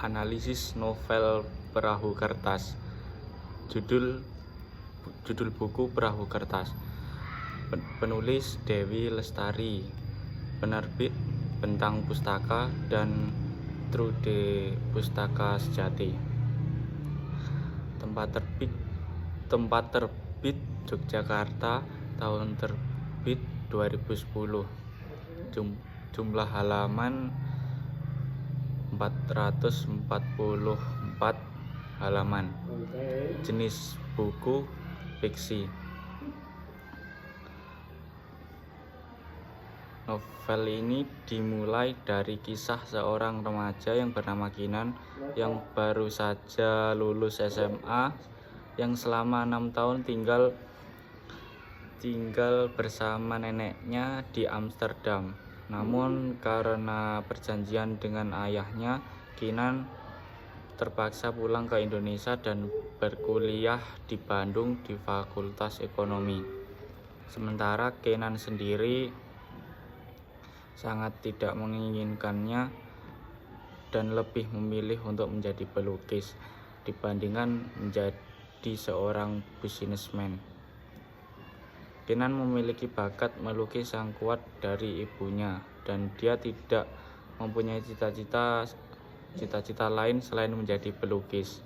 Analisis novel Perahu Kertas. Judul buku Perahu Kertas. Penulis Dewi Lestari. Penerbit Bentang Pustaka dan Trude Pustaka Sejati. Tempat terbit Yogyakarta. Tahun terbit 2010. Jumlah halaman 444 halaman. Jenis buku fiksi. Novel ini dimulai dari kisah seorang remaja yang bernama Kinan yang baru saja lulus SMA, yang selama 6 tahun tinggal bersama neneknya di Amsterdam. Namun karena perjanjian dengan ayahnya, Kinan terpaksa pulang ke Indonesia dan berkuliah di Bandung di Fakultas Ekonomi. Sementara Kinan sendiri sangat tidak menginginkannya dan lebih memilih untuk menjadi pelukis dibandingkan menjadi seorang businessman. Kinan memiliki bakat melukis yang kuat dari ibunya, dan dia tidak mempunyai cita-cita lain selain menjadi pelukis.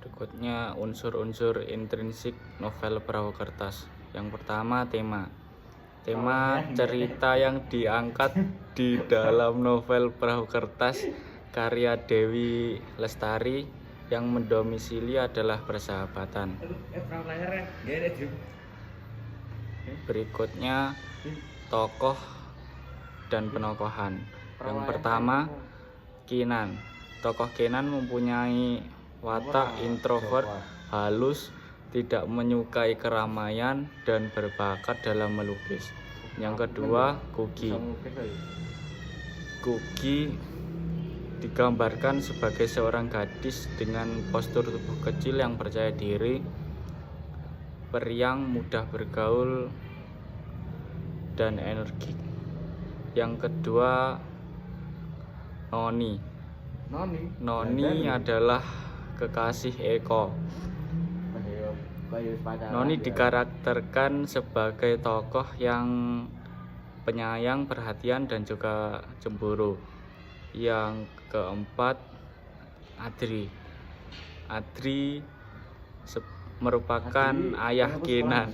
Berikutnya unsur-unsur intrinsik novel Perahu Kertas. Yang pertama, tema cerita yang diangkat di dalam novel Perahu Kertas karya Dewi Lestari yang mendomisili adalah persahabatan. Berikutnya tokoh dan penokohan. Yang pertama, Kinan. Tokoh Kinan mempunyai watak introvert, halus, tidak menyukai keramaian, dan berbakat dalam melukis. Yang kedua, Kuki digambarkan sebagai seorang gadis dengan postur tubuh kecil yang percaya diri, periang, mudah bergaul, dan energik. Yang kedua, Noni adalah kekasih Eko. Noni dikarakterkan sebagai tokoh yang penyayang, perhatian, dan juga cemburu. Yang keempat, Adri merupakan ayah Kinan.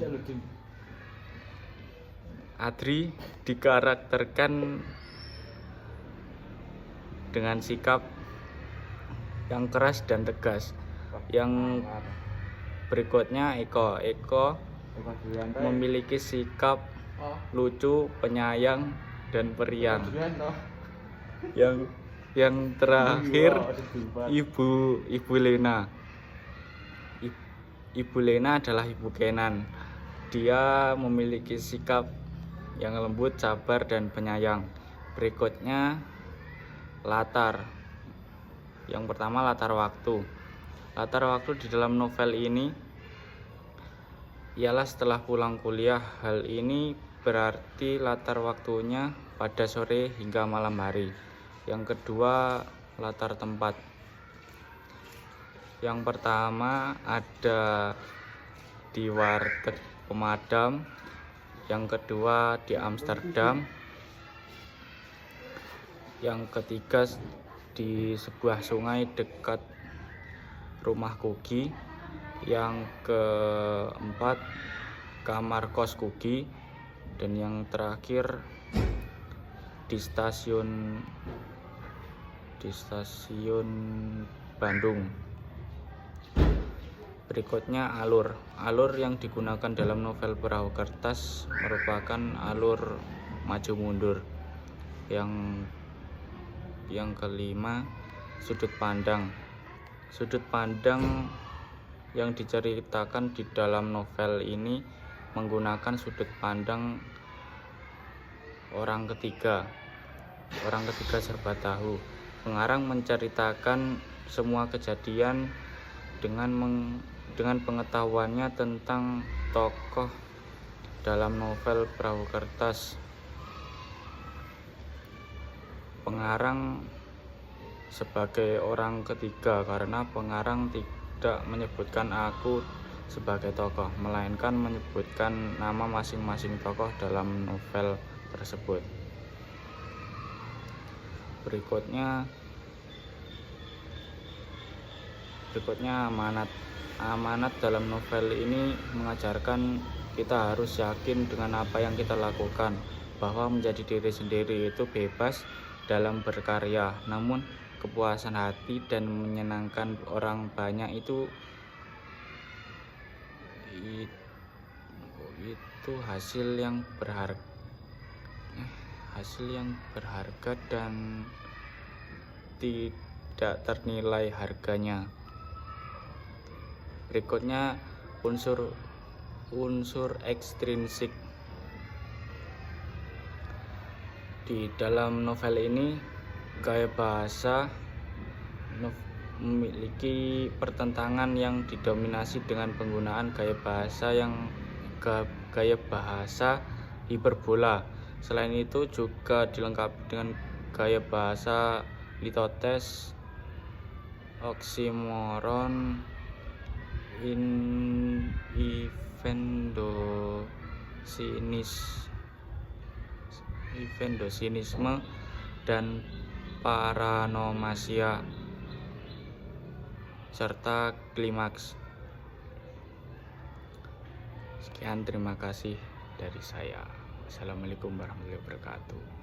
Adri dikarakterkan dengan sikap yang keras dan tegas. Yang berikutnya, Eko memiliki sikap lucu, penyayang, dan periang. Yang terakhir, Ibu Lena. Ibu Lena adalah ibu Kinan. Dia memiliki sikap yang lembut, sabar, dan penyayang. Berikutnya, latar. Yang pertama, latar waktu. Latar waktu di dalam novel ini ialah setelah pulang kuliah. Hal ini berarti latar waktunya pada sore hingga malam hari. Yang kedua, latar tempat. Yang pertama ada di warteg pemadam. Yang kedua di Amsterdam. Yang ketiga di sebuah sungai dekat rumah Kuki. Yang keempat, kamar kos Kuki. Dan yang terakhir di stasiun Bandung. Berikutnya, alur yang digunakan dalam novel Perahu Kertas merupakan alur maju mundur. Yang kelima, sudut pandang yang diceritakan di dalam novel ini menggunakan sudut pandang orang ketiga serba tahu. Pengarang menceritakan semua kejadian dengan pengetahuannya tentang tokoh dalam novel Perahu Kertas. pengarang sebagai orang ketiga, karena pengarang tidak menyebutkan aku sebagai tokoh, melainkan menyebutkan nama masing-masing tokoh dalam novel tersebut. Berikutnya amanat. Amanat dalam novel ini mengajarkan kita harus yakin dengan apa yang kita lakukan, bahwa menjadi diri sendiri itu bebas dalam berkarya, namun kepuasan hati dan menyenangkan orang banyak itu hasil yang berharga dan tidak ternilai harganya. Berikutnya unsur ekstrinsik. Di dalam novel ini gaya bahasa memiliki pertentangan yang didominasi dengan penggunaan gaya bahasa hiperbola. Selain itu juga dilengkapi dengan gaya bahasa litotes, oksimoron, invendosinisme, dan paranomasia, serta klimaks. Sekian, terima kasih dari saya. Assalamualaikum warahmatullahi wabarakatuh.